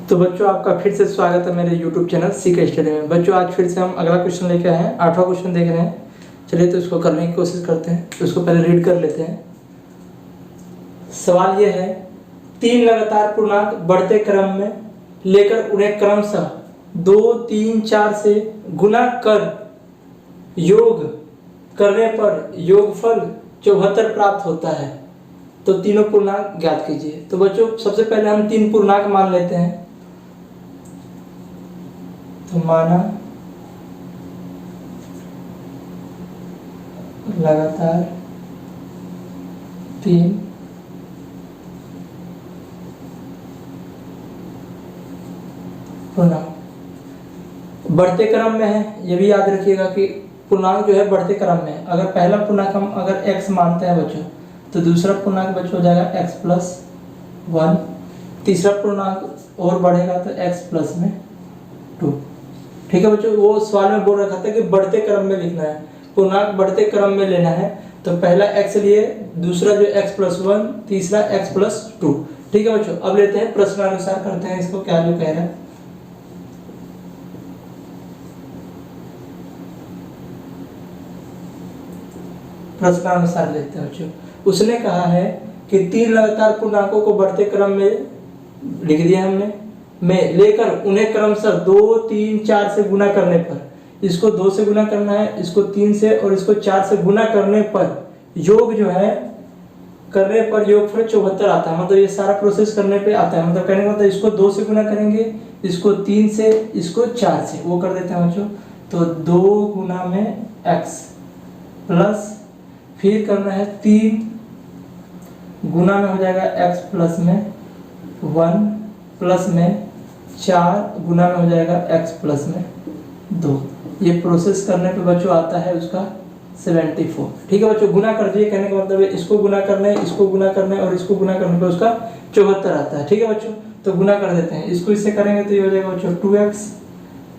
तो बच्चों आपका फिर से स्वागत है मेरे YouTube चैनल सीके स्टडी में। बच्चों आज फिर से हम अगला क्वेश्चन लेके आए हैं, 8वां क्वेश्चन देख रहे हैं। चलिए तो इसको करने की कोशिश करते हैं। तो इसको पहले रीड कर लेते हैं। सवाल ये है, 3 लगातार पूर्णांक बढ़ते क्रम में लेकर उन्हें क्रमशः 2, 3, 4 से गुना कर योग करने पर योगफल 74 प्राप्त होता है। तो तीनों पूर्णांक ज्ञात कीजिए। तो बच्चों सबसे पहले हम 3 पूर्णांक मान लेते हैं। तो माना लगातार 3 पूर्णांक बढ़ते क्रम में है। ये भी याद रखिएगा कि पूर्णांक जो है बढ़ते क्रम में है। अगर पहला पूर्णांक हम अगर x मानते हैं बच्चों, तो दूसरा पूर्णांक बच्चों हो जाएगा x+1, तीसरा पूर्णांक और बढ़ेगा तो x+2। ठीक है बच्चों, वो सवाल में बोल रखा था कि बढ़ते क्रम में लिखना है, पूर्णांक बढ़ते क्रम में लेना है। तो पहला x लिए, दूसरा जो x+1, तीसरा x+2। ठीक है बच्चों, अब लेते हैं प्रश्नानुसार, करते हैं इसको क्या जो कह रहा है। प्रश्नानुसार लेते हैं बच्चों। उसने कहा है कि 3 लगातार पूर्णांकों को बढ़ते क्रम में लिख दिया हमने, में लेकर उन्हें क्रमशः 2, 3, 4 से गुना करने पर, इसको 2 से गुना करना है, इसको 3 से और इसको 4 से गुना करने पर योग जो है करने पर योगफल 74 आता है। मतलब ये सारा प्रोसेस करने पे आता है। मतलब कहने का मतलब इसको 2 से गुना करेंगे, इसको 3 से, इसको 4 से, वो कर देते हैं बच्चों। तो 2 गुना में x प्लस फिर करना है 3 गुना में हो जाएगा x प्लस में 1 प्लस में 4 गुना में हो जाएगा x प्लस में 2। ये प्रोसेस करने पे बच्चों आता है उसका 74। ठीक है बच्चों, गुना कर दिए, कहने का मतलब है इसको गुना करना है, इसको गुना करना है और इसको गुना करने पे उसका 74 आता है। ठीक है बच्चों, तो गुना कर देते हैं। इसको इससे करेंगे तो ये हो जाएगा बच्चों 2x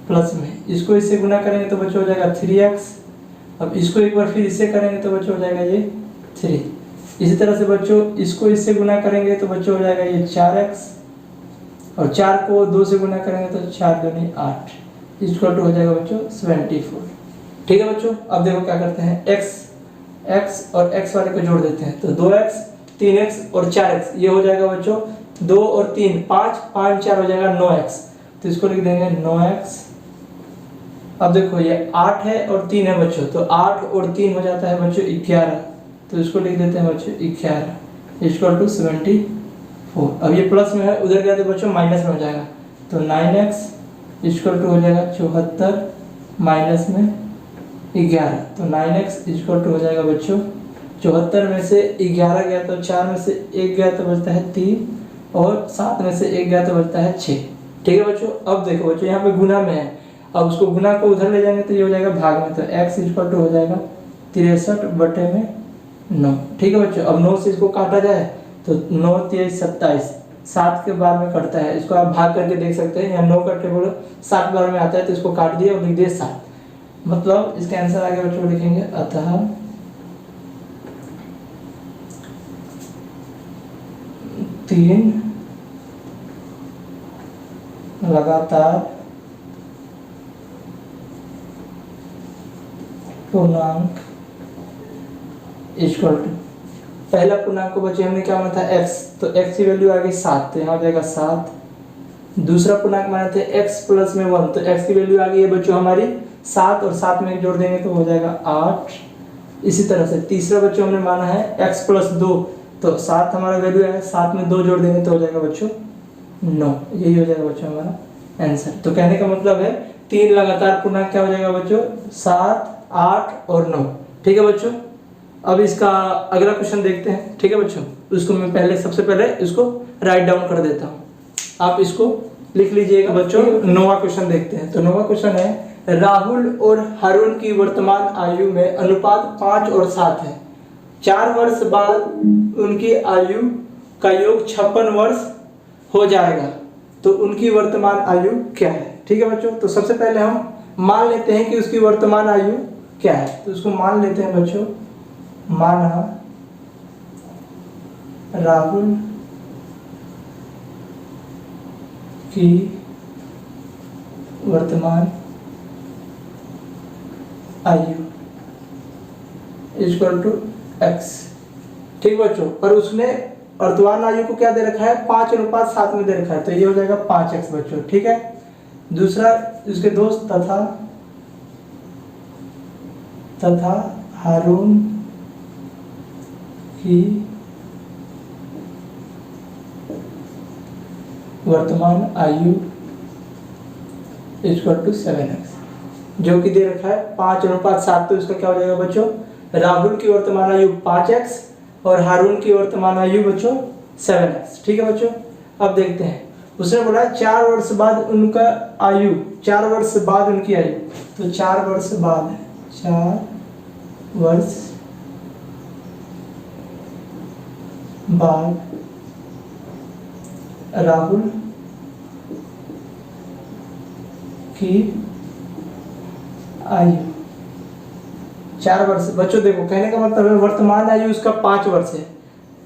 प्लस में, इसको इससे गुना करेंगे तो बच्चों हो जाएगा 3x। अब इसको एक बार फिर इससे करेंगे तो बच्चों हो जाएगा ये 3। इसी तरह से बच्चों इसको इससे गुना करेंगे तो बच्चों हो जाएगा ये 4x, और 4 को 2 से गुना करेंगे तो 4 दूनी 8, इसको टू हो जाएगा बच्चों 74। ठीक है बच्चों, अब देखो क्या करते हैं, x और x वाले को जोड़ देते हैं। तो 2x, 3x और 4x, ये हो जाएगा बच्चों 2 और 3 5, 5 4 हो जाएगा 9x। तो इसको लिख देंगे 9x। अब देखो ये 8 है और 3 है बच्चों, तो 8 और 3 हो जाता है बच्चों 11। तो इसको लिख देते हैं बच्चों 11 इक्वल टू 74। अब ये प्लस में है, उधर गया तो बच्चों माइनस में हो जाएगा। तो 9x इक्वल टू हो जाएगा 74 माइनस में 11। तो 9x इक्वल टू हो जाएगा बच्चों 74 में से 11 गया तो 4 में से 1 गया तो बचता है 3, और 7 में से 1 गया तो बचता है 6। ठीक है बच्चों, अब देखो बच्चों यहाँ पे गुना में है, अब उसको गुना को उधर ले जाएंगे तो ये हो जाएगा भाग में। तो x इक्वल टू हो जाएगा 63/9। ठीक है बच्चों, अब 9 से इसको काटा जाए तो 9 3 27, 7 के बार में कटता है। इसको आप भाग करके देख सकते हैं, या 9 का टेबल 7 बार में आता है, तो इसको काट दिया और लिख दिए 7। मतलब इसका आंसर आगे बच्चों लिखेंगे, अतः 3 लगातार पूर्णांक इक्वल टू, पहला पूर्णांक को बच्चे हमने क्या माना था x, तो x की वैल्यू आ गई 7, तो यहाँ हो जाएगा 7। दूसरा पूर्णांक माने थे x प्लस में 1, तो x की वैल्यू आ गई है बच्चों हमारी 7, और 7 में जोड़ देंगे तो हो जाएगा 8। इसी तरह से तीसरा बच्चों हमने माना है x प्लस 2, तो 7 हमारा वैल्यू है, 7 में 2 जोड़ देंगे तो हो जाएगा बच्चों 9। यही हो जाएगा बच्चों हमारा आंसर। तो कहने का मतलब है 3 लगातार पूर्णांक क्या हो जाएगा बच्चों, 7, 8 और 9। ठीक है बच्चों, अब इसका अगला क्वेश्चन देखते हैं। ठीक है बच्चों, उसको मैं सबसे पहले इसको राइट डाउन कर देता हूँ, आप इसको लिख लीजिएगा बच्चों। 9वां क्वेश्चन देखते हैं। तो 9वां क्वेश्चन है, राहुल और हारून की वर्तमान आयु में अनुपात 5 और 7 है। 4 वर्ष बाद उनकी आयु का योग 56 वर्ष हो जाएगा, तो उनकी वर्तमान आयु क्या है। ठीक है बच्चों, तो सबसे पहले हम मान लेते हैं कि उसकी वर्तमान आयु क्या है। तो उसको मान लेते हैं बच्चों, माना राहुल की वर्तमान आयु इक्वल टू x। ठीक बच्चों, पर उसने वर्तमान आयु को क्या दे रखा है, 5:7 में दे रखा है, तो ये हो जाएगा 5x बच्चों। ठीक है, दूसरा उसके दोस्त तथा हारून की वर्तमान आयु इक्वल टू 7x, जो कि दे रखा है 5:7, तो इसका क्या हो जाएगा बच्चों, राहुल की वर्तमान आयु 5x और हारून की वर्तमान आयु बच्चों 7x। ठीक है बच्चों, अब देखते हैं, उसने बोला 4 वर्ष बाद उनका आयु, 4 वर्ष बाद उनकी आयु, तो 4 वर्ष बाद राहुल की आयु 4 वर्ष। बच्चों देखो, कहने का मतलब है वर्तमान आयु उसका 5 वर्ष है,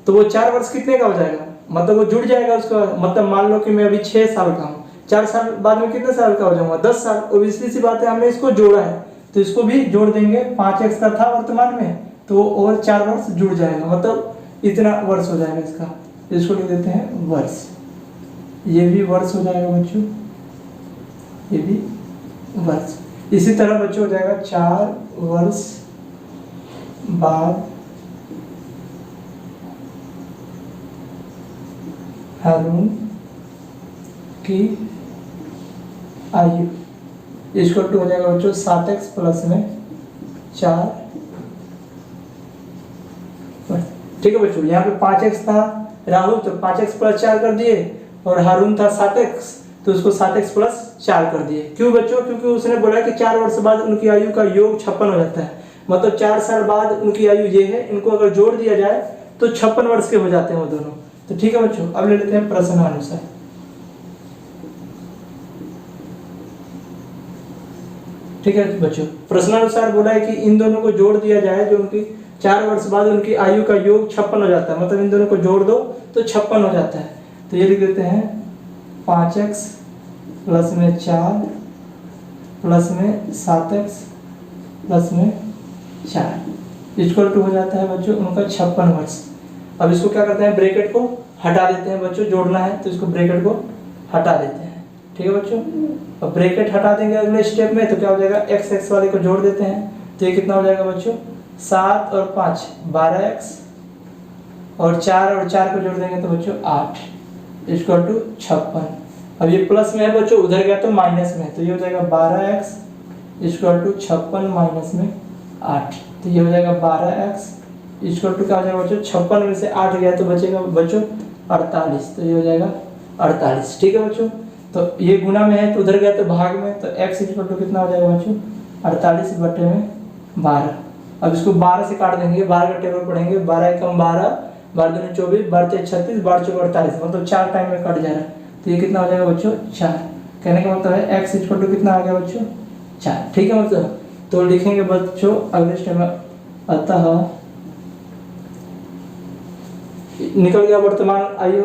तो वो 4 वर्ष कितने का हो जाएगा, मतलब वो जुड़ जाएगा उसका, मतलब मान लो कि मैं अभी 6 साल का हूँ, 4 साल बाद में कितने साल का हो जाऊंगा, 10 साल। ओबियसली सी बात है, हमने इसको जोड़ा है तो इसको भी जोड़ देंगे, 5x का था वर्तमान में, तो और 4 वर्ष जुड़ जाएगा, मतलब इतना वर्ष हो जाएगा इसका, इसको लिख देते हैं वर्ष। ये भी वर्ष हो जाएगा बच्चों, ये भी वर्ष। इसी तरह बच्चों हो जाएगा 4 वर्ष बाद हारून की आयु इक्वल टू हो जाएगा बच्चों 7x प्लस में 4। ठीक है बच्चों, यहाँ पे 5x था राहुल, तो 5x प्लस 4 कर दिए, और हारून था 7x, तो उसको 7x प्लस 4 कर दिए। क्यों बच्चों, क्योंकि उसने बोला कि 4 वर्ष बाद उनकी आयु का योग 56 हो जाता है, मतलब 4 साल बाद उनकी आयु ये है, इनको अगर जोड़ दिया जाए तो 56 वर्ष के हो जाते हैं वो दोनों। तो ठीक है बच्चों, अब ले लेते हैं प्रश्नानुसार। ठीक है बच्चों, प्रश्नानुसार बोला है कि इन दोनों को जोड़ दिया जाए, जो उनकी 4 वर्ष बाद उनकी आयु का योग 56 हो जाता है, मतलब इन दोनों को जोड़ दो तो 56 हो जाता है। तो ये लिख देते हैं 5x प्लस में 4 प्लस में 7x प्लस में 4 इक्वल टू हो जाता है बच्चों उनका 56 वर्ष। अब इसको क्या करते हैं, ब्रैकेट को हटा देते हैं बच्चों, जोड़ना है तो इसको ब्रैकेट को हटा देते हैं। ठीक है बच्चों, अब ब्रैकेट हटा देंगे अगले स्टेप में, तो क्या हो जाएगा, x वाले को जोड़ देते हैं, तो ये कितना हो जाएगा बच्चों, 7 और 5 12x, और 4 और 4 को जोड़ देंगे तो बच्चों 8 इक्वल टू 56। अब ये प्लस में है बच्चों, उधर गया तो माइनस में, तो ये हो जाएगा 12x इक्वल टू 56 माइनस में 8, तो ये हो जाएगा 12x इक्वल टू क्या हो जाएगा बच्चों, 56 में से 8 गया तो बचेगा बच्चों 48, तो ये हो जाएगा 48। ठीक है बच्चों, तो ये गुना में है तो उधर गया तो भाग में, तो x इक्वल टू कितना हो जाएगा बच्चों 48 बटे में 12। अब इसको 12 से काट देंगे, 12 का टेबल पढ़ेंगे, 12 एकम 12, 12 दूनी 24, 12 तेईस 36, 12 चौके 48, मतलब 4 टाइम में कट जा रहा है, तो ये कितना हो जाएगा बच्चों 4। कहने का मतलब है x इक्वल टू कितना आ गया बच्चों 4। ठीक है मतलब, तो लिखेंगे बच्चों अगले स्टेप में, अतः निकल गया वर्तमान आयु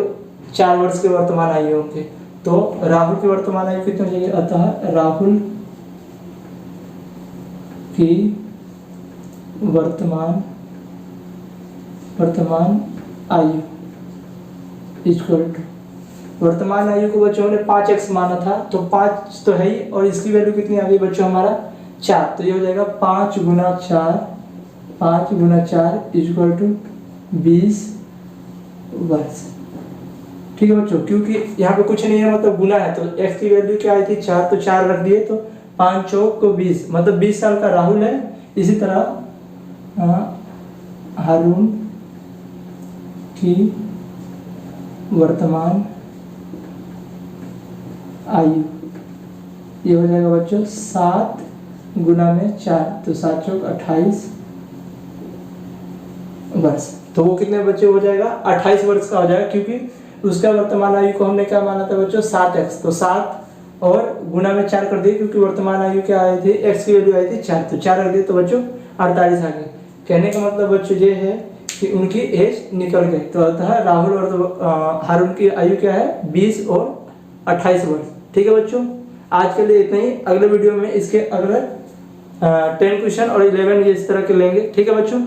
4 वर्ष के वर्तमान आयु के, तो राहुल की वर्तमान आयु कितनी हो जाएगी, अतः राहुल की वर्तमान आयु इक्वल टू, वर्तमान आयु को बच्चों ने 5x माना था, तो 5 तो है ही, और इसकी वैल्यू कितनी आ गई बच्चों हमारा 4, तो ये हो जाएगा 5 गुना 4 इक्वल टू 20 वर्ष। ठीक है बच्चों, क्योंकि यहाँ पे कुछ नहीं है, मतलब गुना है, तो x की वैल्यू क्या आई थी 4, तो 4 रख दिए, तो 5 चौक को 20, मतलब 20 साल का राहुल है। इसी तरह हारून की वर्तमान आयु, ये हो जाएगा बच्चों 7 गुना में 4, तो 7 चौक 28 वर्ष। तो वो कितने बच्चे हो जाएगा 28 वर्ष का हो जाएगा, क्योंकि उसका वर्तमान आयु को हमने क्या माना था बच्चों 7x, तो 7 और गुना में 4 कर दिए, क्योंकि वर्तमान आयु क्या आई थी, x की वैल्यू आई थी 4, तो 4 रख दिए तो बच्चों 48 आ गए। कहने का मतलब बच्चों ये है कि उनकी एज निकल गई, तो अतः राहुल और हारून की आयु क्या है 20 और 28 वर्ष। ठीक है बच्चों, आज के लिए इतना ही। अगले वीडियो में इसके अगले 10 क्वेश्चन और 11 इस तरह के लेंगे। ठीक है बच्चों।